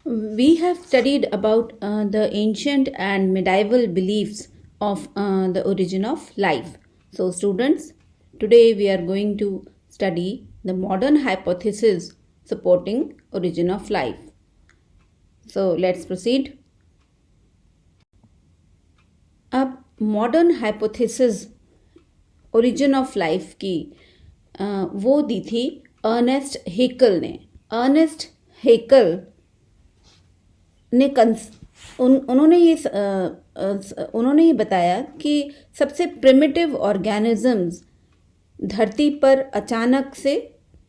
We have studied about the ancient and medieval beliefs of the origin of life. So, students, today we are going to study the modern hypothesis supporting origin of life. So, let's proceed. अब modern hypothesis origin of life की वो दी थी Ernest Haeckel ने। Ernest Haeckel ने उन्होंने ये बताया कि सबसे प्रिमिटिव ऑर्गेनिजम्स धरती पर अचानक से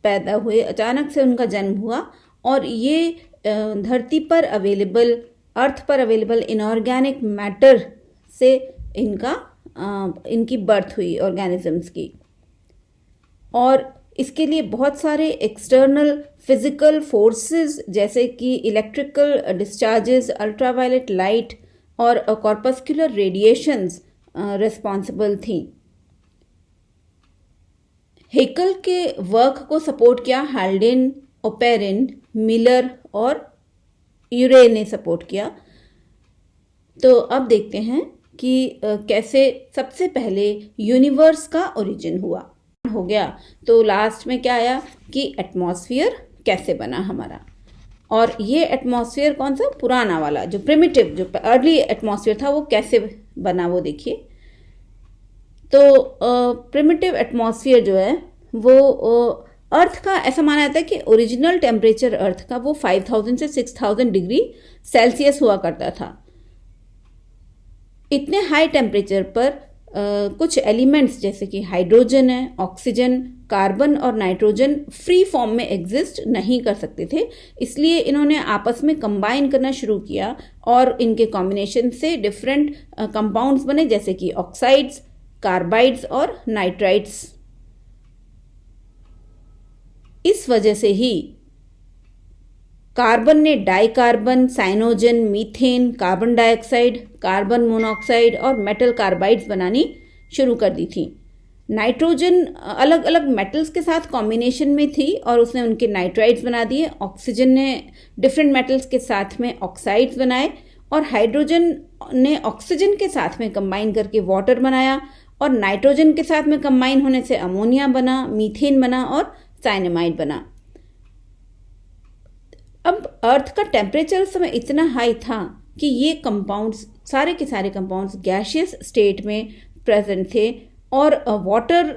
पैदा हुए, अचानक से उनका जन्म हुआ और ये धरती पर अवेलेबल, अर्थ पर अवेलेबल इनऑर्गेनिक मैटर से इनकी बर्थ हुई ऑर्गेनिजम्स की। और इसके लिए बहुत सारे एक्सटर्नल फिजिकल फोर्सेस जैसे कि इलेक्ट्रिकल डिस्चार्जेस, अल्ट्रावायलेट लाइट और कॉर्पस्कुलर रेडिएशंस रिस्पॉन्सिबल थी। हेकल के वर्क को सपोर्ट किया हाल्डेन, ओपेरिन, मिलर और यूरे ने सपोर्ट किया। तो अब देखते हैं कि कैसे सबसे पहले यूनिवर्स का ओरिजिन हुआ हो गया। तो लास्ट में क्या आया कि एटमॉस्फेयर कैसे बना हमारा। और ये एटमॉस्फेयर कौन सा, पुराना वाला जो प्रिमिटिव, जो अर्ली एटमॉस्फेयर था, वो कैसे बना वो देखिए। तो प्रिमिटिव एटमॉस्फेयर जो है वो अर्थ का, ऐसा माना जाता है कि ओरिजिनल टेम्परेचर अर्थ का वो 5000 से 6000 डिग्री सेल्सियस हुआ करता था। इतने हाई टेम्परेचर पर कुछ एलिमेंट्स जैसे कि हाइड्रोजन है, ऑक्सीजन, कार्बन और नाइट्रोजन फ्री फॉर्म में एग्जिस्ट नहीं कर सकते थे। इसलिए इन्होंने आपस में कंबाइन करना शुरू किया और इनके कॉम्बिनेशन से डिफरेंट कंपाउंड्स बने जैसे कि ऑक्साइड्स, कार्बाइड्स और नाइट्राइड्स। इस वजह से ही कार्बन ने dicarbon, cyanogen, methane, carbon dioxide, carbon monoxide और मेटल कार्बाइड्स बनानी शुरू कर दी थी। नाइट्रोजन अलग अलग मेटल्स के साथ कॉम्बिनेशन में थी और उसने उनके नाइट्राइड्स बना दिए। ऑक्सीजन ने डिफरेंट मेटल्स के साथ में ऑक्साइड्स बनाए और हाइड्रोजन ने ऑक्सीजन के साथ में कंबाइन करके वाटर बनाया और नाइट्रोजन के साथ में कंबाइन होने से अमोनिया बना, मीथेन बना और साइनामाइड बना। अब अर्थ का टेम्परेचर उस समय इतना हाई था कि ये कंपाउंड्स, सारे के सारे कंपाउंड्स गैशियस स्टेट में प्रेजेंट थे और वाटर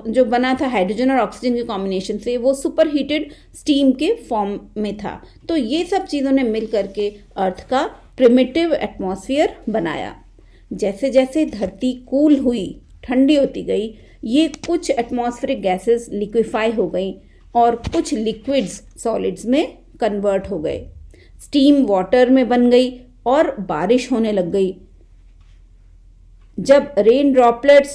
जो बना था हाइड्रोजन और ऑक्सीजन के कॉम्बिनेशन से, वो सुपर हीटेड स्टीम के फॉर्म में था। तो ये सब चीज़ों ने मिल करके अर्थ का प्रिमिटिव एटमॉस्फेयर बनाया। जैसे जैसे धरती कूल हुई, ठंडी होती गई, ये कुछ एटमॉस्फेरिक गैसेस लिक्विफाई हो गई और कुछ लिक्विड्स सॉलिड्स में कन्वर्ट हो गए। स्टीम वाटर में बन गई और बारिश होने लग गई। जब rain droplets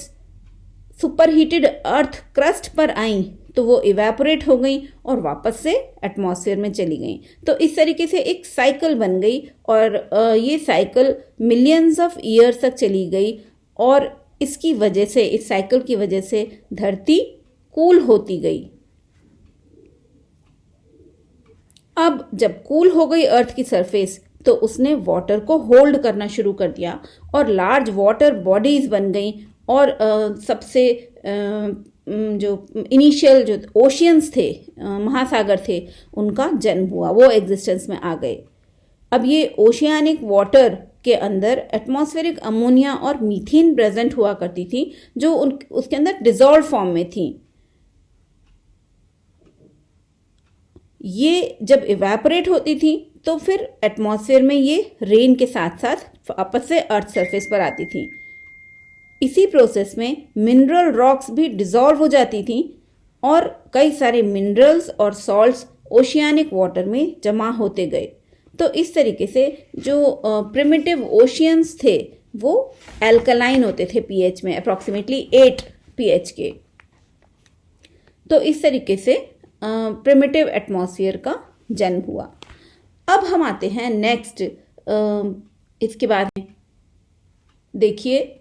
superheated earth crust पर आई तो वो इवेपोरेट हो गई और वापस से एटमॉस्फेयर में चली गई। तो इस तरीके से एक साइकिल बन गई और ये साइकिल मिलियंस ऑफ ईयर्स तक चली गई और इसकी वजह से, इस साइकिल की वजह से धरती कूल होती गई। अब जब कूल हो गई अर्थ की सरफेस तो उसने वाटर को होल्ड करना शुरू कर दिया और लार्ज वाटर बॉडीज बन गई और सबसे जो इनिशियल जो ओशियंस थे, महासागर थे, उनका जन्म हुआ, वो एग्जिस्टेंस में आ गए। अब ये ओशियानिक वाटर के अंदर एटमॉस्फेरिक अमोनिया और मीथेन प्रेजेंट हुआ करती थी जो उसके अंदर डिसॉल्व फॉर्म में थी। ये जब इवेपोरेट होती थी तो फिर एटमॉस्फेयर में ये रेन के साथ साथ वापस से अर्थ सरफेस पर आती थी। इसी प्रोसेस में मिनरल रॉक्स भी डिसॉल्व हो जाती थी और कई सारे मिनरल्स और सॉल्ट्स ओशियानिक वाटर में जमा होते गए। तो इस तरीके से जो प्रिमिटिव ओशियंस थे वो एल्कलाइन होते थे पीएच में, अप्रॉक्सीमेटली 8 पीएच के। तो इस तरीके से प्रिमिटिव एटमॉस्फेयर का जन्म हुआ। अब हम आते हैं नेक्स्ट, इसके बाद देखिए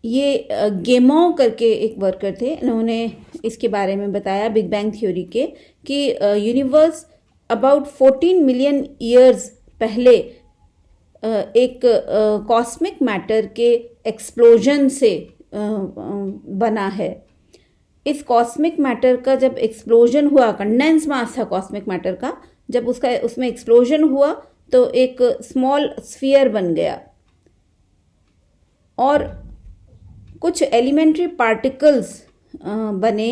ये गेमो करके एक वर्कर थे, इन्होंने इसके बारे में बताया बिग बैंग थ्योरी के कि यूनिवर्स अबाउट 14 मिलियन ईयर्स पहले एक कॉस्मिक मैटर के एक्सप्लोजन से बना है। इस कॉस्मिक मैटर का जब एक्सप्लोजन हुआ, कंडेंस मास था कॉस्मिक मैटर का, जब उसमें एक्सप्लोजन हुआ तो एक स्मॉल स्फीयर बन गया और कुछ एलिमेंट्री पार्टिकल्स बने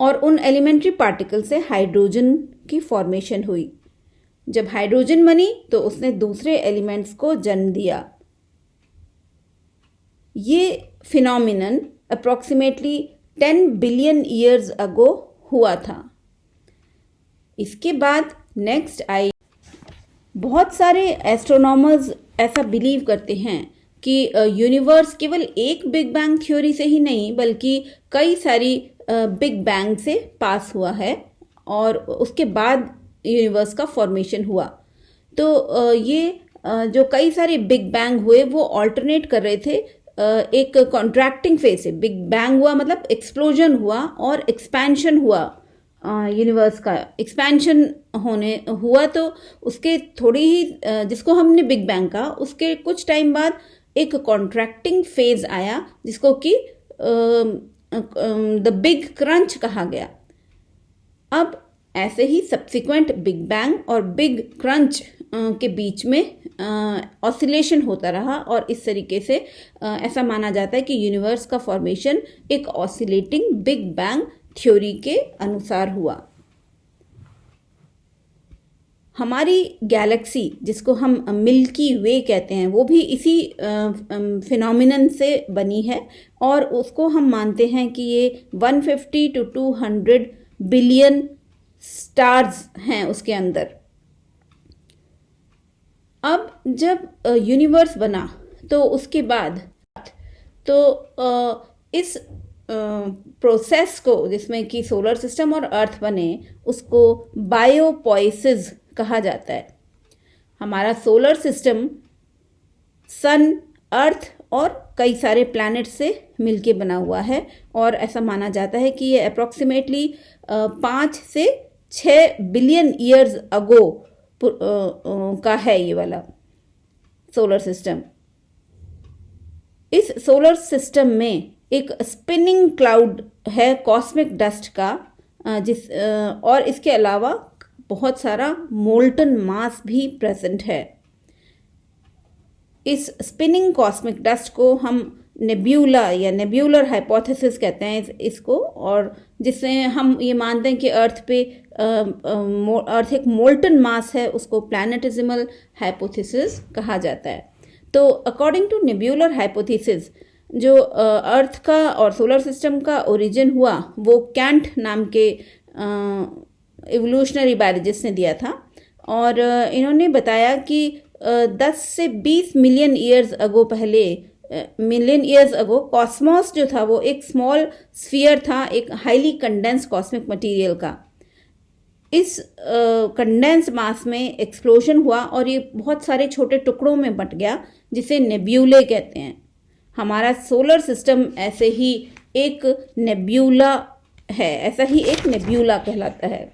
और उन एलिमेंट्री पार्टिकल से हाइड्रोजन की फॉर्मेशन हुई। जब हाइड्रोजन बनी तो उसने दूसरे एलिमेंट्स को जन्म दिया। ये phenomenon approximately 10 billion years ago हुआ था। इसके बाद नेक्स्ट आई, बहुत सारे एस्ट्रोनॉमर्स ऐसा बिलीव करते हैं कि यूनिवर्स केवल एक बिग बैंग थ्योरी से ही नहीं बल्कि कई सारी बिग बैंग से पास हुआ है और उसके बाद यूनिवर्स का फॉर्मेशन हुआ। तो ये जो कई सारे बिग बैंग हुए वो ऑल्टरनेट कर रहे थे एक कॉन्ट्रैक्टिंग फेज से। बिग बैंग हुआ मतलब एक्सप्लोजन हुआ और एक्सपेंशन हुआ, यूनिवर्स का एक्सपेंशन होने हुआ। तो उसके थोड़ी ही जिसको हमने बिग बैंग कहा, उसके कुछ टाइम बाद एक कॉन्ट्रैक्टिंग फेज आया जिसको कि द बिग क्रंच कहा गया। अब ऐसे ही सब्सिक्वेंट बिग बैंग और बिग क्रंच के बीच में ऑसिलेशन होता रहा और इस तरीके से ऐसा माना जाता है कि यूनिवर्स का फॉर्मेशन एक ऑसिलेटिंग बिग बैंग थ्योरी के अनुसार हुआ। हमारी गैलेक्सी जिसको हम मिल्की वे कहते हैं वो भी इसी फिनोमिनन से बनी है और उसको हम मानते हैं कि ये 150 to 200 बिलियन स्टार्स हैं उसके अंदर। अब जब यूनिवर्स बना तो उसके बाद तो इस प्रोसेस को जिसमें कि सोलर सिस्टम और अर्थ बने उसको बायोपोइसिस कहा जाता है। हमारा सोलर सिस्टम सन, अर्थ और कई सारे प्लैनेट से मिलके बना हुआ है और ऐसा माना जाता है कि ये अप्रॉक्सीमेटली 5 से 6 बिलियन ईयर्स अगो का है ये वाला सोलर सिस्टम। इस सोलर सिस्टम में एक स्पिनिंग क्लाउड है कॉस्मिक डस्ट का, और इसके अलावा बहुत सारा मोल्टन मास भी प्रेजेंट है। इस स्पिनिंग कॉस्मिक डस्ट को हम नेब्यूला या नेब्यूलर हाइपोथेसिस कहते हैं इसको, और जिससे हम ये मानते हैं कि अर्थ एक मोल्टन मास है, उसको प्लैनेटिज्मल हाइपोथेसिस कहा जाता है। तो अकॉर्डिंग टू नेब्यूलर हाइपोथेसिस जो अर्थ का और सोलर सिस्टम का ओरिजिन हुआ वो कैंट नाम के इवोल्यूशनरी बायोलॉजिस्ट ने दिया था और इन्होंने बताया कि 10 से 20 मिलियन ईयर्स अगो कॉस्मोस जो था वो एक स्मॉल स्फीयर था, एक हाईली कंडेंस्ड कॉस्मिक मटेरियल का। इस कंडेंस्ड मास में एक्सप्लोजन हुआ और ये बहुत सारे छोटे टुकड़ों में बंट गया जिसे नेब्यूले कहते हैं। हमारा सोलर सिस्टम ऐसे ही एक नेब्यूला है, ऐसा ही एक नेब्यूला कहलाता है।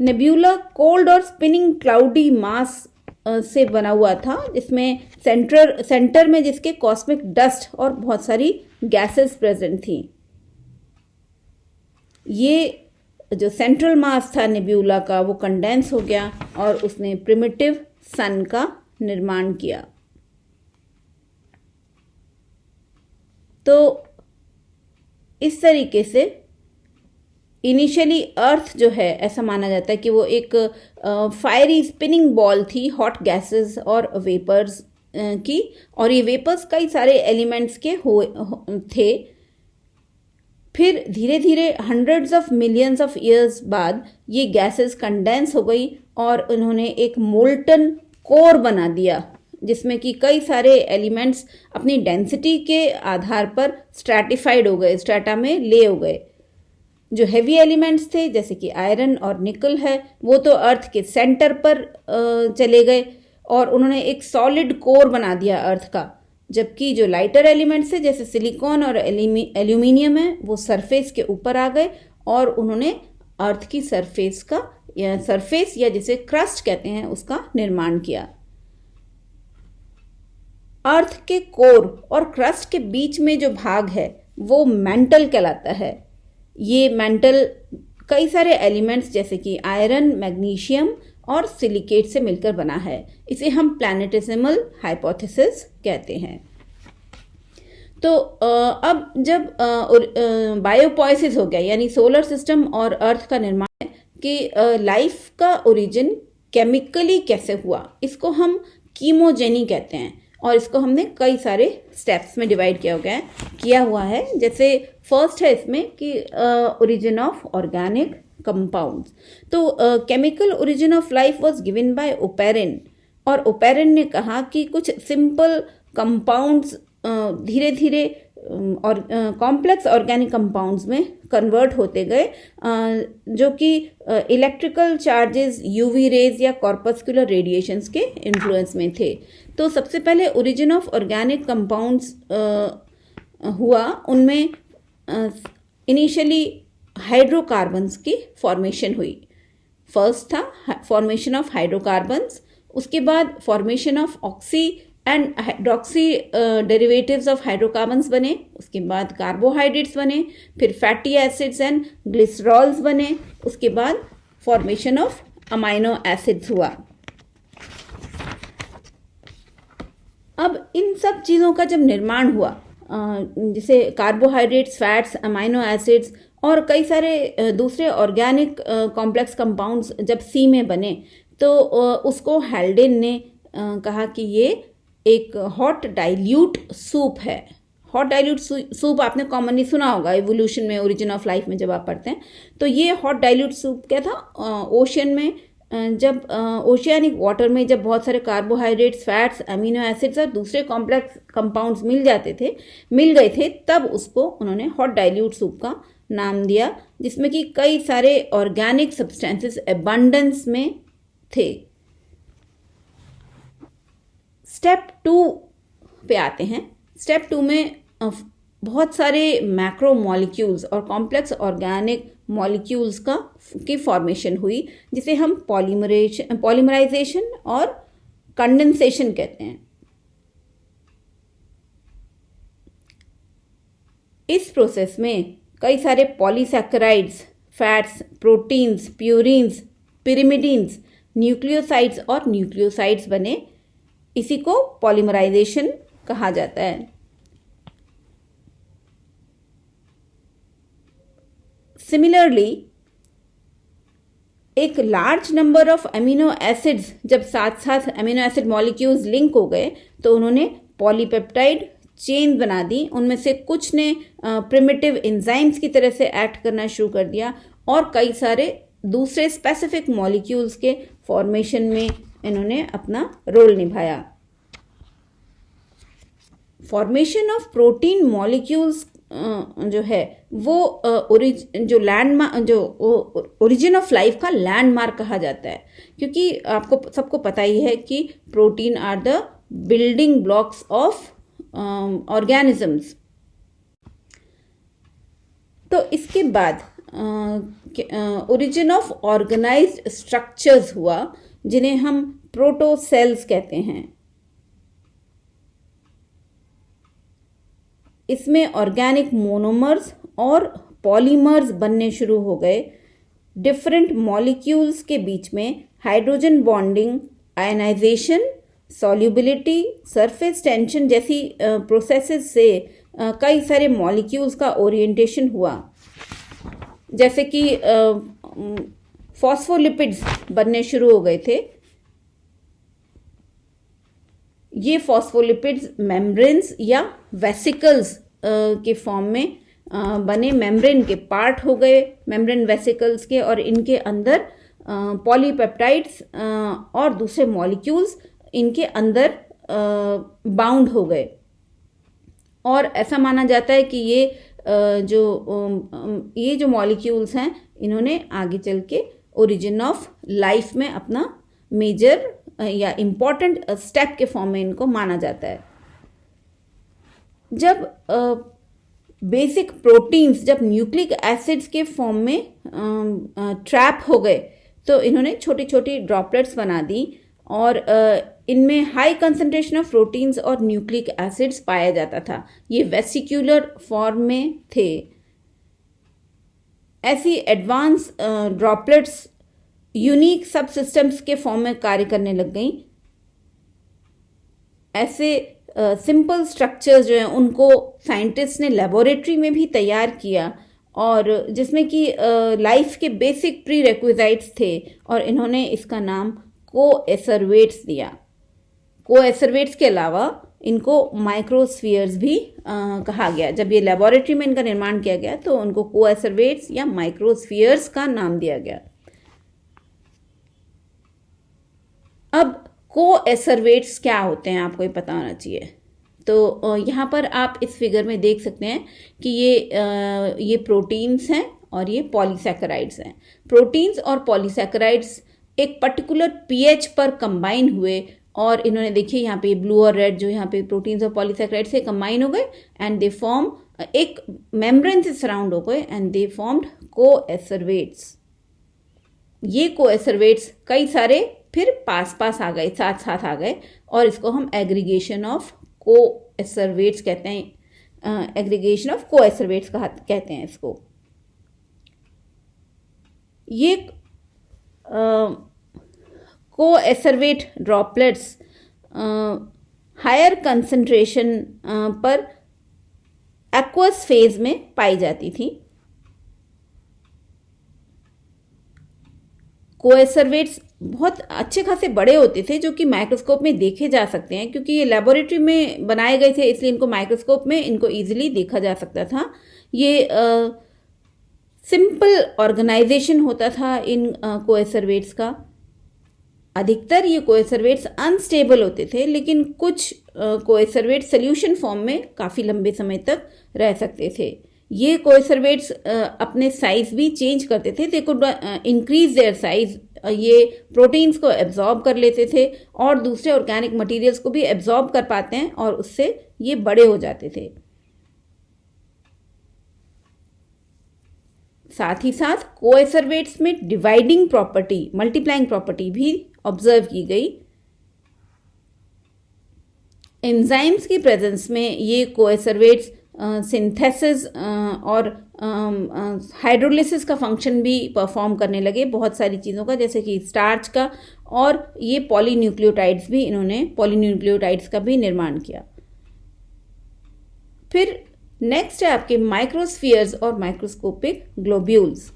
नेब्यूला कोल्ड और स्पिनिंग क्लाउडी मास से बना हुआ था जिसमें सेंटर में जिसके कॉस्मिक डस्ट और बहुत सारी गैसेस प्रेजेंट थी। ये जो सेंट्रल मास था नेब्यूला का वो कंडेंस हो गया और उसने प्रिमिटिव सन का निर्माण किया। तो इस तरीके से इनिशियली अर्थ जो है ऐसा माना जाता है कि वो एक फायरी स्पिनिंग बॉल थी हॉट गैसेस और वेपर्स की, और ये वेपर्स कई सारे एलिमेंट्स के थे। फिर धीरे धीरे hundreds of millions of years बाद ये गैसेस कंडेंस हो गई और उन्होंने एक मोल्टन कोर बना दिया जिसमें कि कई सारे एलिमेंट्स अपनी डेंसिटी के आधार पर स्ट्रैटिफाइड हो गए, स्ट्रैटा में ले हो गए। जो हैवी एलिमेंट्स थे जैसे कि आयरन और निकल है वो तो अर्थ के सेंटर पर चले गए और उन्होंने एक सॉलिड कोर बना दिया अर्थ का, जबकि जो लाइटर एलिमेंट्स थे जैसे सिलिकॉन और एल्यूमिनियम है वो सरफेस के ऊपर आ गए और उन्होंने अर्थ की सरफेस या जिसे क्रस्ट कहते हैं उसका निर्माण किया। अर्थ के कोर और क्रस्ट के बीच में जो भाग है वो मैंटल कहलाता है। ये मैंटल कई सारे एलिमेंट्स जैसे कि आयरन, मैग्नीशियम और सिलिकेट से मिलकर बना है। इसे हम प्लैनेटेसिमल हाइपोथेसिस कहते हैं। तो अब जब बायोपोएसिस हो गया यानी सोलर सिस्टम और अर्थ का निर्माण कि लाइफ का ओरिजिन केमिकली कैसे हुआ, इसको हम कीमोजेनी कहते हैं और इसको हमने कई सारे स्टेप्स में डिवाइड किया हुआ है। जैसे फर्स्ट है इसमें कि ओरिजिन ऑफ ऑर्गेनिक कंपाउंड्स। तो chemical origin of life was given by Oparin और ओपेरिन ने कहा कि कुछ सिंपल कंपाउंड्स धीरे धीरे और कॉम्प्लेक्स ऑर्गेनिक कंपाउंड्स में कन्वर्ट होते गए जो कि इलेक्ट्रिकल चार्जेस, यूवी रेज या कॉर्पस्कुलर रेडिएशंस के इन्फ्लुएंस में थे। तो सबसे पहले ओरिजिन ऑफ ऑर्गेनिक कंपाउंड्स हुआ, उनमें इनिशियली हाइड्रोकार्बन्स की फॉर्मेशन हुई। फर्स्ट था फॉर्मेशन ऑफ हाइड्रोकार्बन्स, उसके बाद formation of oxy and hydroxy derivatives of hydrocarbons बने, उसके बाद कार्बोहाइड्रेट्स बने, फिर फैटी एसिड्स एंड ग्लिसरॉल्स बने, उसके बाद फॉर्मेशन ऑफ अमाइनो एसिड्स हुआ। अब इन सब चीज़ों का जब निर्माण हुआ, जैसे कार्बोहाइड्रेट्स, फैट्स, अमाइनो एसिड्स और कई सारे दूसरे ऑर्गेनिक कॉम्प्लेक्स कंपाउंड्स जब सी में बने, तो उसको हेल्डेन ने कहा कि ये एक हॉट डाइल्यूट सूप है। हॉट डाइल्यूट सूप आपने कॉमनली सुना होगा इवोल्यूशन में, ओरिजिन ऑफ लाइफ में जब आप पढ़ते हैं। तो ये हॉट डाइल्यूट सूप क्या था, ओशियन में जब ओशियानिक वाटर में जब बहुत सारे कार्बोहाइड्रेट्स, फैट्स, अमीनो एसिड्स और दूसरे कॉम्प्लेक्स कंपाउंड्स मिल गए थे, तब उसको उन्होंने हॉट डाइल्यूट सूप का नाम दिया, जिसमें कि कई सारे ऑर्गेनिक सब्सटेंसेस एबंडेंस में थे। स्टेप 2 पे आते हैं। स्टेप 2 में बहुत सारे मैक्रो मॉलिक्यूल्स और कॉम्प्लेक्स ऑर्गेनिक मॉलिक्यूल्स की फॉर्मेशन हुई, जिसे हम पॉलीमराइजेशन और कंडेंसेशन कहते हैं। इस प्रोसेस में कई सारे polysaccharides, fats, proteins, purines, पिरिमिडीन्स, nucleosides और न्यूक्लियोसाइड्स बने। इसी को पॉलीमराइजेशन कहा जाता है। सिमिलरली एक large number of amino acids जब साथ साथ अमीनो एसिड मॉलिक्यूल्स लिंक हो गए, तो उन्होंने पॉलीपेप्टाइड चेन बना दी। उनमें से कुछ ने प्रिमिटिव एंजाइम्स की तरह से एक्ट करना शुरू कर दिया और कई सारे दूसरे स्पेसिफिक मॉलिक्यूल्स के फॉर्मेशन में इन्होंने अपना रोल निभाया। फॉर्मेशन ऑफ प्रोटीन मॉलिक्यूल्स जो है वो ओरिजिन ऑफ लाइफ का लैंडमार्क कहा जाता है, क्योंकि आपको सबको पता ही है कि protein are the building blocks of organisms. तो इसके बाद ओरिजिन ऑफ ऑर्गेनाइज्ड स्ट्रक्चर्स हुआ, जिन्हें हम प्रोटोसेल्स कहते हैं। इसमें ऑर्गेनिक मोनोमर्स और पॉलीमर्स बनने शुरू हो गए। डिफरेंट मॉलिक्यूल्स के बीच में hydrogen bonding, ionization, solubility, surface tension जैसी प्रोसेसेस से कई सारे मॉलिक्यूल्स का ओरिएंटेशन हुआ। जैसे कि फॉस्फोलिपिड्स बनने शुरू हो गए थे। ये फॉस्फोलिपिड्स मेम्ब्रेन्स या वेसिकल्स के फॉर्म में बने, मेम्ब्रेन के पार्ट हो गए, मेम्ब्रेन वेसिकल्स के, और इनके अंदर पॉलीपेप्टाइड्स और दूसरे मॉलिक्यूल्स इनके अंदर बाउंड हो गए। और ऐसा माना जाता है कि ये जो मॉलिक्यूल्स हैं, इन्होंने आगे चल के ओरिजिन ऑफ लाइफ में अपना मेजर या इम्पॉर्टेंट स्टेप के फॉर्म में इनको माना जाता है। जब बेसिक प्रोटीन्स जब न्यूक्लिक एसिड्स के फॉर्म में ट्रैप हो गए तो इन्होंने छोटी छोटी ड्रॉपलेट्स बना दी और इनमें हाई कंसंट्रेशन ऑफ प्रोटीन्स और न्यूक्लिक एसिड्स पाया जाता था। ये वेसिक्यूलर फॉर्म में थे। ऐसी एडवांस ड्रॉपलेट्स यूनिक सब सिस्टम्स के फॉर्म में कार्य करने लग गई। ऐसे सिंपल स्ट्रक्चर्स जो हैं उनको साइंटिस्ट ने लेबोरेटरी में भी तैयार किया और जिसमें कि लाइफ के बेसिक प्री रिक्विजिट्स थे और इन्होंने इसका नाम कोएसरवेट्स दिया। कोएसरवेट्स के अलावा इनको माइक्रोस्फीयर्स भी कहा गया। जब ये लेबोरेटरी में इनका निर्माण किया गया तो उनको कोएसरवेट्स या माइक्रोस्फीयर्स का नाम दिया गया। अब कोएसरवेट्स क्या होते हैं आपको ये पता होना चाहिए। तो यहाँ पर आप इस फिगर में देख सकते हैं कि ये प्रोटीन्स हैं और ये पॉलीसैकेराइड्स हैं। प्रोटीन्स और पॉलीसैकेराइड्स एक पर्टिकुलर पीएच पर कंबाइन हुए और इन्होंने देखिए यहाँ पे ब्लू और रेड जो यहाँ पे प्रोटीन्स और पॉलीसैकेराइड्स से कंबाइन हो गए एंड दे फॉर्म एक मेम्ब्रेन से सराउंड हो गए एंड दे फॉर्म्ड कोएसरवेट्स। ये कोएसरवेट्स कई सारे फिर पास पास आ गए, साथ साथ आ गए और इसको हम एग्रीगेशन ऑफ कोएसरवेट्स कहते हैं। एग्रीगेशन ऑफ कोएसरवेट्स कहते हैं इसको। ये कोएसरवेट ड्रॉपलेट्स हायर कंसंट्रेशन पर एक्वस फेज में पाई जाती थी। कोएसरवेट्स बहुत अच्छे खासे बड़े होते थे जो कि माइक्रोस्कोप में देखे जा सकते हैं। क्योंकि ये लेबोरेटरी में बनाए गए थे इसलिए इनको माइक्रोस्कोप में इनको इजीली देखा जा सकता था। ये सिंपल ऑर्गेनाइजेशन होता था इन कोएसरवेट्स का। अधिकतर ये कोएसरवेट्स अनस्टेबल होते थे लेकिन कुछ कोएसरवेट्स सोल्यूशन फॉर्म में काफ़ी लंबे समय तक रह सकते थे। ये कोएसरवेट्स अपने साइज भी चेंज करते थे। They could increase their size. ये प्रोटीन्स को एब्जॉर्ब कर लेते थे और दूसरे ऑर्गेनिक मटेरियल्स को भी एब्जॉर्ब कर पाते हैं और उससे ये बड़े हो जाते थे। साथ ही साथ कोएसरवेट्स में डिवाइडिंग प्रॉपर्टी, मल्टीप्लाइंग प्रॉपर्टी भी ऑब्जर्व की गई। एंजाइम्स की प्रेजेंस में ये कोएसरवेट्स सिंथेसिस और हाइड्रोलिसिस का फंक्शन भी परफॉर्म करने लगे बहुत सारी चीज़ों का, जैसे कि स्टार्च का, और ये पॉलीन्यूक्लियोटाइड्स भी, इन्होंने पॉलीन्यूक्लियोटाइड्स का भी निर्माण किया। फिर नेक्स्ट है आपके माइक्रोस्फीयर्स और माइक्रोस्कोपिक ग्लोब्यूल्स।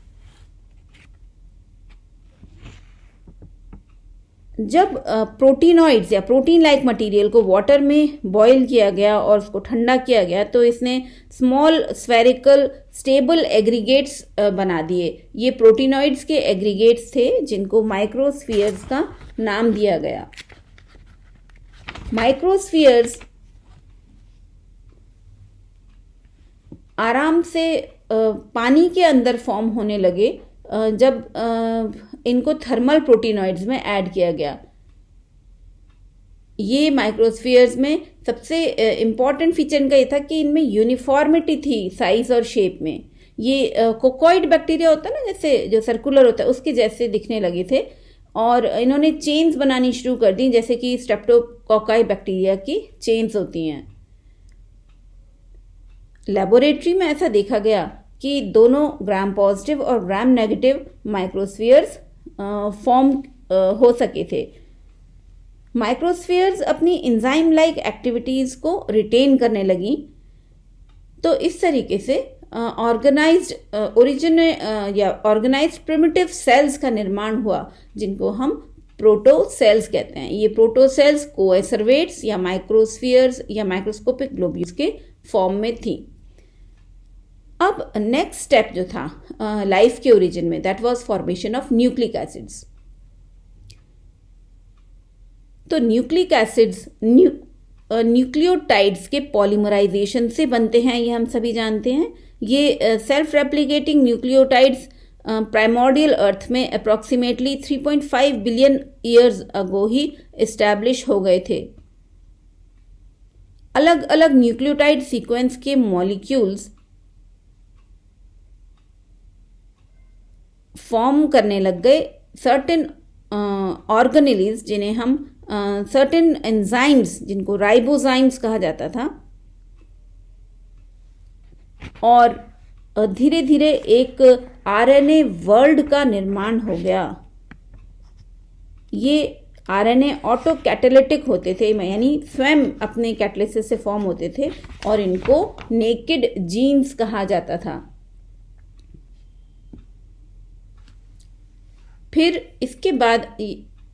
जब प्रोटीनॉइड्स या प्रोटीन लाइक मटेरियल को वाटर में बॉयल किया गया और उसको ठंडा किया गया तो इसने स्मॉल स्फेरिकल स्टेबल एग्रीगेट्स बना दिए। ये प्रोटीनॉइड्स के एग्रीगेट्स थे जिनको माइक्रोस्फीयर्स का नाम दिया गया। माइक्रोस्फीयर्स आराम से पानी के अंदर फॉर्म होने लगे जब इनको थर्मल प्रोटीनॉइड्स में ऐड किया गया। ये माइक्रोस्फीयर्स में सबसे इम्पॉर्टेंट फीचर इनका ये था कि इनमें यूनिफॉर्मिटी थी साइज और शेप में। ये कोकोइड बैक्टीरिया होता है ना, जैसे जो सर्कुलर होता है उसके जैसे दिखने लगे थे और इन्होंने चेन्स बनानी शुरू कर दी, जैसे कि स्ट्रेप्टोकोकाई बैक्टीरिया की चेन्स होती हैं। लेबोरेटरी में ऐसा देखा गया कि दोनों ग्राम पॉजिटिव और ग्राम नेगेटिव माइक्रोस्फीयर्स फॉर्म हो सके थे। माइक्रोस्फीयर्स अपनी एंजाइम लाइक एक्टिविटीज़ को रिटेन करने लगी। तो इस तरीके से ऑर्गेनाइज्ड प्रिमिटिव सेल्स का निर्माण हुआ जिनको हम प्रोटोसेल्स कहते हैं। ये प्रोटोसेल्स कोएसरवेट्स या माइक्रोस्फीयर्स या माइक्रोस्कोपिक ग्लोब्यूल्स के फॉर्म में थी। अब नेक्स्ट स्टेप जो था लाइफ के ओरिजिन में, that was formation of nucleic acids. तो न्यूक्लिक एसिड्स न्यूक्लियोटाइड्स के पॉलीमराइजेशन से बनते हैं, ये हम सभी जानते हैं। ये सेल्फ रेप्लिकेटिंग न्यूक्लियोटाइड्स प्राइमोर्डियल अर्थ में अप्रॉक्सीमेटली 3.5 बिलियन ईयर्स अगो ही इस्टेब्लिश हो गए थे। अलग अलग न्यूक्लियोटाइड सीक्वेंस के मॉलिक्यूल्स फॉर्म करने लग गए सर्टेन ऑर्गेनेलीज, जिन्हें हम सर्टेन एंजाइम्स, जिनको राइबोजाइम्स कहा जाता था, और धीरे धीरे एक आरएनए वर्ल्ड का निर्माण हो गया। ये आरएनए ऑटो कैटालिटिक होते थे, यानी स्वयं अपने कैटालिसिस से फॉर्म होते थे, और इनको नेकेड जीन्स कहा जाता था। फिर इसके बाद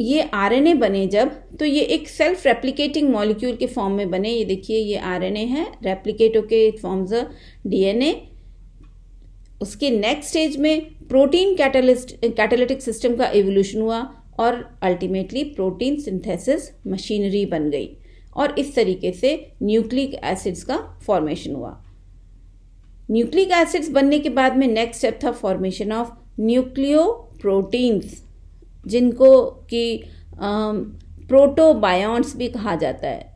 ये आरएनए बने जब, तो ये एक सेल्फ रेप्लिकेटिंग मॉलिक्यूल के फॉर्म में बने। ये देखिए, ये आरएनए है, रेप्लिकेट होके इट फॉर्म्स अ डीएनए। उसके नेक्स्ट स्टेज में प्रोटीन कैटालिटिक सिस्टम का इवोल्यूशन हुआ और अल्टीमेटली प्रोटीन सिंथेसिस मशीनरी बन गई, और इस तरीके से न्यूक्लिक एसिड्स का फॉर्मेशन हुआ। न्यूक्लिक एसिड्स बनने के बाद में नेक्स्ट स्टेप था फॉर्मेशन ऑफ न्यूक्लियोप्रोटीन्स, जिनको कि प्रोटोबायोन्ट्स भी कहा जाता है।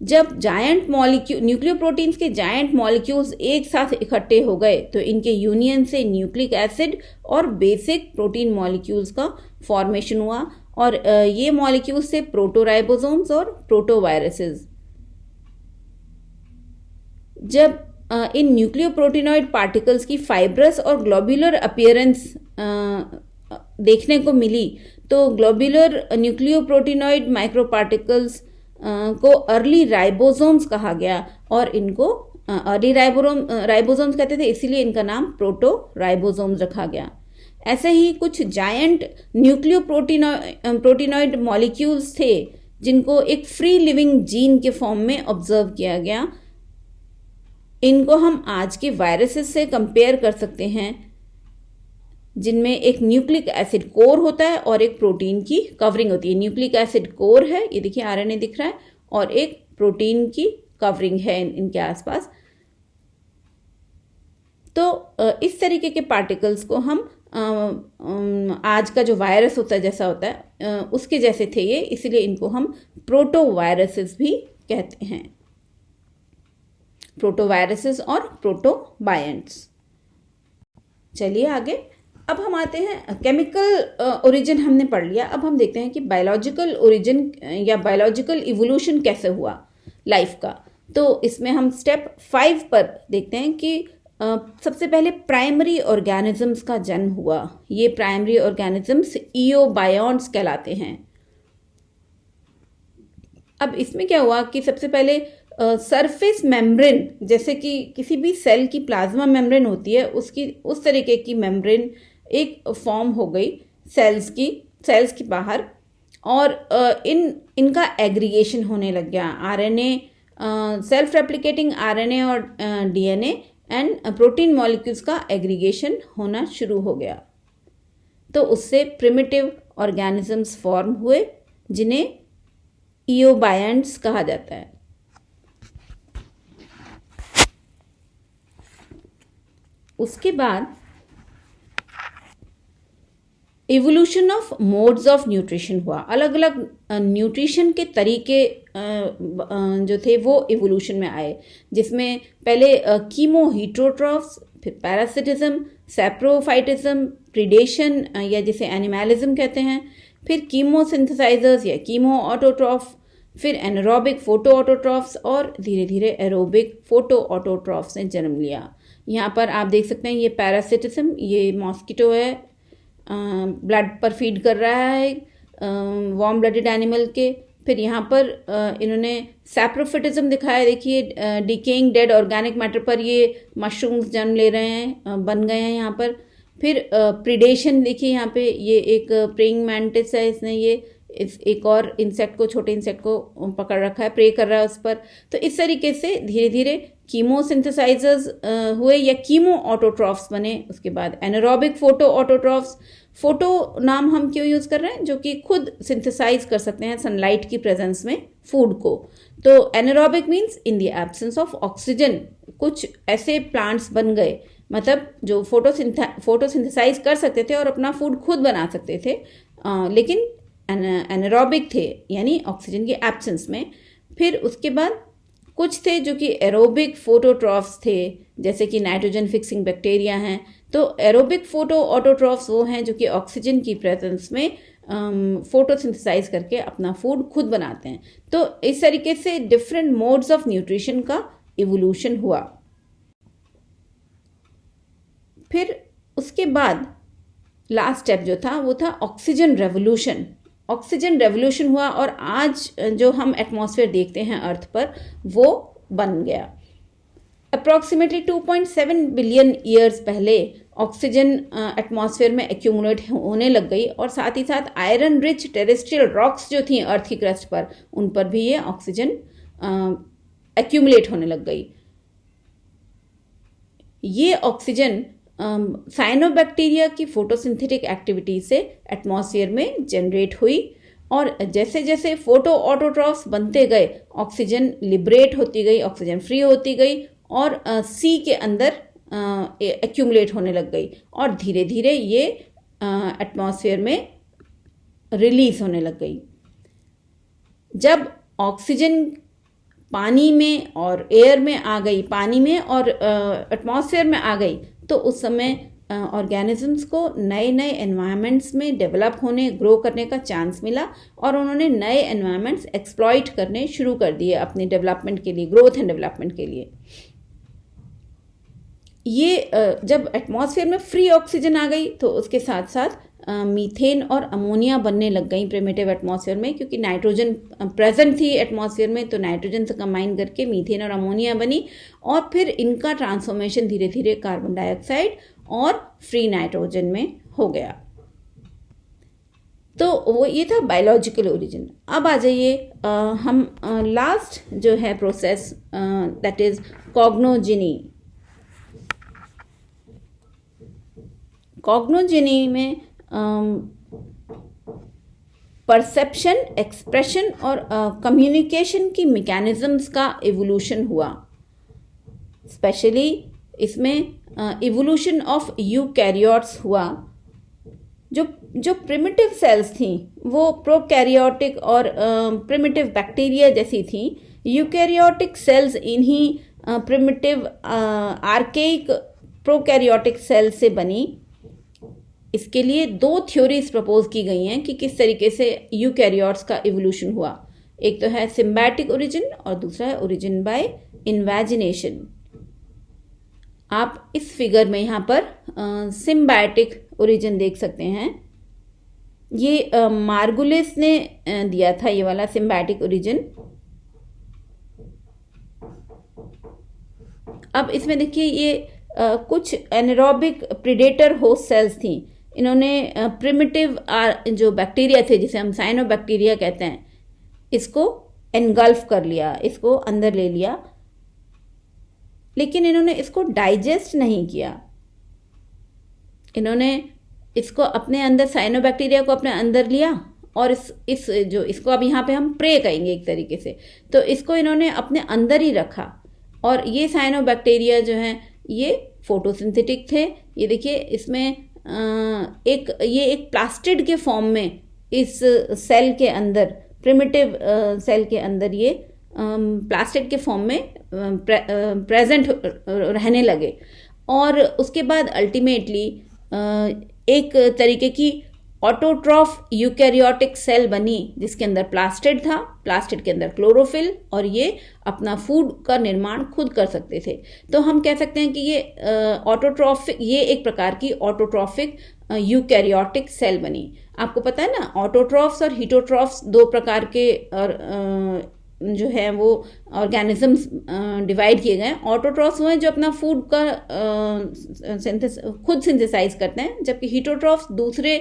जब जायंट मॉलिक्यूल, न्यूक्लियोप्रोटीन्स के जायंट मॉलिक्यूल्स एक साथ इकट्ठे हो गए, तो इनके यूनियन से न्यूक्लिक एसिड और बेसिक प्रोटीन मॉलिक्यूल्स का फॉर्मेशन हुआ, और ये मॉलिक्यूल्स थे प्रोटोराइबोसोम्स और प्रोटोवायरसेस। जब इन न्यूक्लियोप्रोटीनॉइड पार्टिकल्स की फाइब्रस और ग्लोब्यूलर अपीयरेंस देखने को मिली, तो ग्लोब्यूलर न्यूक्लियोप्रोटीनॉइड माइक्रोपार्टिकल्स को अर्ली राइबोसोम्स कहा गया, और इनको अर्ली राइबोसोम्स कहते थे, इसीलिए इनका नाम प्रोटो राइबोसोम्स रखा गया। ऐसे ही कुछ जायंट न्यूक्लियोप्रोटीनॉइड मॉलिक्यूल्स थे, जिनको एक फ्री लिविंग जीन के फॉर्म में ऑब्जर्व किया गया। इनको हम आज के वायरसेस से कंपेयर कर सकते हैं, जिनमें एक न्यूक्लिक एसिड कोर होता है और एक प्रोटीन की कवरिंग होती है। न्यूक्लिक एसिड कोर है, ये देखिए आरएनए दिख रहा है, और एक प्रोटीन की कवरिंग है इनके आसपास। तो इस तरीके के पार्टिकल्स को हम आज का जो वायरस होता है जैसा होता है उसके जैसे थे ये, इसीलिए इनको हम प्रोटोवायरसेस भी कहते हैं। प्रोटोवायरसेस और प्रोटोबायंट्स। चलिए आगे, अब हम आते हैं, केमिकल ओरिजिन हमने पढ़ लिया, अब हम देखते हैं कि बायोलॉजिकल ओरिजिन या बायोलॉजिकल इवोल्यूशन कैसे हुआ लाइफ का। तो इसमें हम स्टेप 5 पर देखते हैं कि सबसे पहले प्राइमरी ऑर्गेनिजम्स का जन्म हुआ। ये प्राइमरी ऑर्गेनिजम्स इयोबायोन्ट्स कहलाते हैं। अब इसमें क्या हुआ कि सबसे पहले सरफेस मेम्ब्रेन, जैसे कि किसी भी सेल की प्लाज्मा मेम्ब्रेन होती है, उसकी उस तरीके की मेम्ब्रेन एक फॉर्म हो गई सेल्स की बाहर, और इनका एग्रीगेशन होने लग गया। आरएनए, सेल्फ रेप्लिकेटिंग आरएनए और डीएनए एंड प्रोटीन मॉलिक्यूल्स का एग्रीगेशन होना शुरू हो गया। तो उससे प्रिमिटिव ऑर्गेनिजम्स फॉर्म हुए, जिन्हें इयोबायंट्स कहा जाता है। उसके बाद evolution of modes of nutrition हुआ। अलग अलग न्यूट्रिशन के तरीके जो थे वो इवोल्यूशन में आए, जिसमें पहले कीमो हीटरोट्रॉफ्स, फिर पैरासिटिज्म, सैप्रोफाइटिज्म, प्रीडेशन या जिसे एनिमलिज्म कहते हैं, फिर कीमो सिंथेसाइजर्स या कीमो ऑटोट्रॉफ, फिर एनारोबिक फोटो ऑटोट्रॉफ्स, और धीरे धीरे एरोबिक फोटो ऑटोट्रॉफ्स ने जन्म लिया। यहाँ पर आप देख सकते हैं ये पैरासिटिज्म, ये मॉस्किटो है, ब्लड पर फीड कर रहा है वार्म ब्लडेड एनिमल के। फिर यहाँ पर इन्होंने सैप्रोफिटिज्म दिखाया, देखिए डिकेइंग डेड ऑर्गेनिक मैटर पर ये मशरूम्स जन्म ले रहे हैं, बन गए हैं यहाँ पर। फिर प्रीडेशन देखिए, यहाँ पे ये एक प्रेइंग मैंटिस है, इसने ये एक और इंसेक्ट को, छोटे इंसेक्ट को पकड़ रखा है, प्रे कर रहा है उस पर। तो इस तरीके से धीरे धीरे कीमो सिंथेसाइजर्स हुए या कीमो ऑटोट्रॉफ्स बने। उसके बाद एनारोबिक फोटो ऑटोट्रॉफ्स। फोटो नाम हम क्यों यूज कर रहे हैं? जो कि खुद सिंथेसाइज कर सकते हैं सनलाइट की प्रेजेंस में फूड को। तो anaerobic means in the absence of oxygen. कुछ ऐसे प्लांट्स बन गए, मतलब जो फोटोसिंथेसाइज कर सकते थे और अपना फूड खुद बना सकते थे, लेकिन एनारोबिक थे, यानी ऑक्सीजन के एब्सेंस में। फिर उसके बाद कुछ थे जो कि एरोबिक फोटोट्रॉफ्स थे, जैसे कि नाइट्रोजन फिक्सिंग बैक्टीरिया हैं। तो एरोबिक फोटो ऑटोट्रॉफ्स वो हैं जो कि ऑक्सीजन की प्रेजेंस में फोटोसिंथेसाइज करके अपना फूड खुद बनाते हैं। तो इस तरीके से डिफरेंट मोड्स ऑफ न्यूट्रिशन का इवोल्यूशन हुआ। फिर उसके बाद लास्ट स्टेप जो था वो था ऑक्सीजन रेवोल्यूशन। ऑक्सीजन रेवोल्यूशन हुआ और आज जो हम एटमॉस्फेयर देखते हैं अर्थ पर वो बन गया। अप्रॉक्सीमेटली 2.7 बिलियन ईयर्स पहले ऑक्सीजन एटमॉस्फेयर में एक्यूमुलेट होने लग गई और साथ ही साथ आयरन रिच टेरेस्ट्रियल रॉक्स जो थी अर्थ की क्रस्ट पर, उन पर भी ये ऑक्सीजन एक्यूमुलेट होने लग गई। ये ऑक्सीजन साइनोबैक्टीरिया की फोटोसिंथेटिक एक्टिविटी से एटमॉस्फेयर में जनरेट हुई और जैसे जैसे फोटो ऑटोट्रॉफ्स बनते गए ऑक्सीजन लिबरेट होती गई, ऑक्सीजन फ्री होती गई और सी के अंदर एक्यूमुलेट होने लग गई और धीरे धीरे ये एटमॉस्फेयर में रिलीज होने लग गई। जब ऑक्सीजन पानी में और एयर में आ गई, पानी में और एटमॉस्फेयर में आ गई, तो उस समय ऑर्गेनिजम्स को नए नए एनवायरनमेंट्स में डेवलप होने, ग्रो करने का चांस मिला और उन्होंने नए एनवायरनमेंट्स एक्सप्लॉइट करने शुरू कर दिए अपने डेवलपमेंट के लिए, ग्रोथ एंड डेवलपमेंट के लिए। ये जब एटमॉस्फेयर में फ्री ऑक्सीजन आ गई तो उसके साथ साथ मीथेन और अमोनिया बनने लग गई प्रिमिटिव एटमॉस्फेयर में, क्योंकि नाइट्रोजन प्रेजेंट थी एटमॉस्फेयर में, तो नाइट्रोजन से कंबाइन करके मीथेन और अमोनिया बनी और फिर इनका ट्रांसफॉर्मेशन धीरे धीरे कार्बन डाइऑक्साइड और फ्री नाइट्रोजन में हो गया। तो वो ये था बायोलॉजिकल ओरिजिन। अब आ जाइए हम लास्ट जो है प्रोसेस, दैट इज कॉग्नोजेनी। कॉग्नोजेनी में परसेप्शन, एक्सप्रेशन और कम्युनिकेशन की मैकेनिज्म्स का इवोल्यूशन हुआ। स्पेशली इसमें इवोल्यूशन ऑफ यूकैरियोट्स हुआ। जो प्रिमिटिव सेल्स थी वो प्रोकैरियोटिक और प्रिमिटिव बैक्टीरिया जैसी थी। यूकैरियोटिक सेल्स इन्हीं प्रिमिटिव आर्केइक प्रोकैरियोटिक सेल्स से बनी। इसके लिए दो थ्योरीज प्रपोज की गई हैं कि किस तरीके से यूकैरियोट्स का इवोल्यूशन हुआ। एक तो है सिम्बायोटिक ओरिजिन और दूसरा है ओरिजिन बाय इन्वेजिनेशन। आप इस फिगर में यहाँ पर सिम्बायोटिक ओरिजिन देख सकते हैं। ये मार्गुलिस ने दिया था ये वाला सिम्बायोटिक ओरिजिन। अब इसमें देखिए ये कुछ एनारोबिक प्रीडेटर होस्ट सेल्स थी। इन्होंने प्रिमिटिव जो बैक्टीरिया थे जिसे हम साइनोबैक्टीरिया कहते हैं, इसको एनगल्फ कर लिया, इसको अंदर ले लिया, लेकिन इन्होंने इसको डाइजेस्ट नहीं किया। इन्होंने इसको अपने अंदर, साइनोबैक्टीरिया को अपने अंदर लिया और इसको अब यहाँ पे हम प्रे कहेंगे एक तरीके से, तो इसको इन्होंने अपने अंदर ही रखा। और ये साइनोबैक्टीरिया जो हैं ये फोटोसिंथेटिक थे। ये देखिए इसमें ये एक प्लास्टिड के फॉर्म में इस सेल के अंदर, प्रिमिटिव सेल के अंदर ये प्लास्टिड के फॉर्म में प्रेजेंट रहने लगे। और उसके बाद अल्टीमेटली एक तरीके की ऑटोट्रॉफ यूकैरियोटिक सेल बनी जिसके अंदर प्लास्टिड था, प्लास्टिड के अंदर क्लोरोफिल, और ये अपना फूड का निर्माण खुद कर सकते थे। तो हम कह सकते हैं कि ये एक प्रकार की ऑटोट्रॉफिक यूकैरियोटिक सेल बनी। आपको पता है ना, ऑटोट्रॉफ्स और हीटोट्रॉफ्स दो प्रकार के और जो है वो ऑर्गेनिजम्स डिवाइड किए गए हैं। ऑटोट्रॉफ्स वो हैं जो अपना फूड का खुद सिंथेसाइज करते हैं, जबकि हीटोट्रॉफ्स दूसरे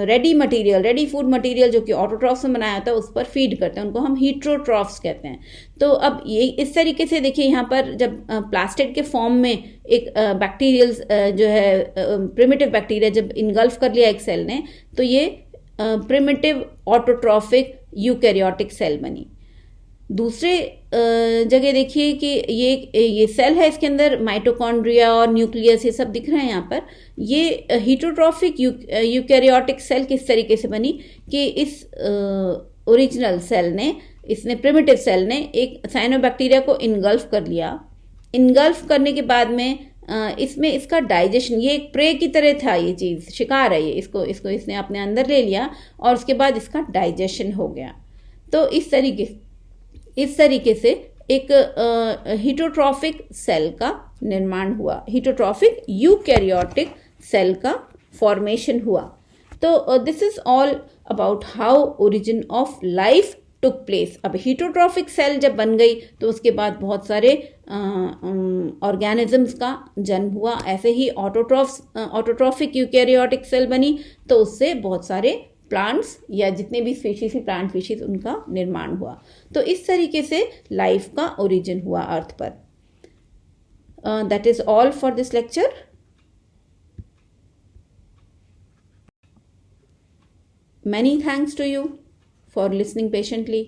रेडी फूड मटेरियल जो कि ऑटोट्रॉफ्स में बनाया होता है उस पर फीड करते हैं, उनको हम हीटरोट्रॉफ्स कहते हैं। तो अब ये इस तरीके से देखिए यहाँ पर जब प्लास्टिड के फॉर्म में एक बैक्टीरियल जो है प्रिमिटिव बैक्टीरिया जब इनगल्फ कर लिया एक सेल ने, तो ये प्रिमिटिव ऑटोट्रॉफिक यूकैरियोटिक सेल बनी। दूसरे जगह देखिए कि ये सेल है, इसके अंदर माइटोकॉन्ड्रिया और न्यूक्लियस ये सब दिख रहे हैं यहाँ पर। ये हीटोट्रॉफिक यूकैरियोटिक सेल किस तरीके से बनी कि इस ओरिजिनल सेल ने इसने प्रिमिटिव सेल ने एक साइनोबैक्टीरिया को इनगल्फ कर लिया। इनगल्फ करने के बाद में इसमें इसका डाइजेशन, ये एक प्रे की तरह था, ये चीज़ शिकार है, ये इसको इसने अपने अंदर ले लिया और उसके बाद इसका डाइजेशन हो गया। तो इस तरीके से एक हिटोट्रॉफिक सेल का निर्माण हुआ, हिटोट्रॉफिक यूकैरियोटिक सेल का फॉर्मेशन हुआ। तो this is all about how origin of life took place. अब हिटोट्रॉफिक सेल जब बन गई तो उसके बाद बहुत सारे ऑर्गेनिजम्स का जन्म हुआ। ऐसे ही ऑटोट्रॉफिक यूकैरियोटिक सेल बनी तो उससे बहुत सारे प्लांट्स या जितने भी स्पीशीज हैं, प्लांट स्पीशीज, उनका निर्माण हुआ। तो इस तरीके से लाइफ का ओरिजिन हुआ अर्थ पर। That is all for this lecture. Many thanks to you for listening patiently.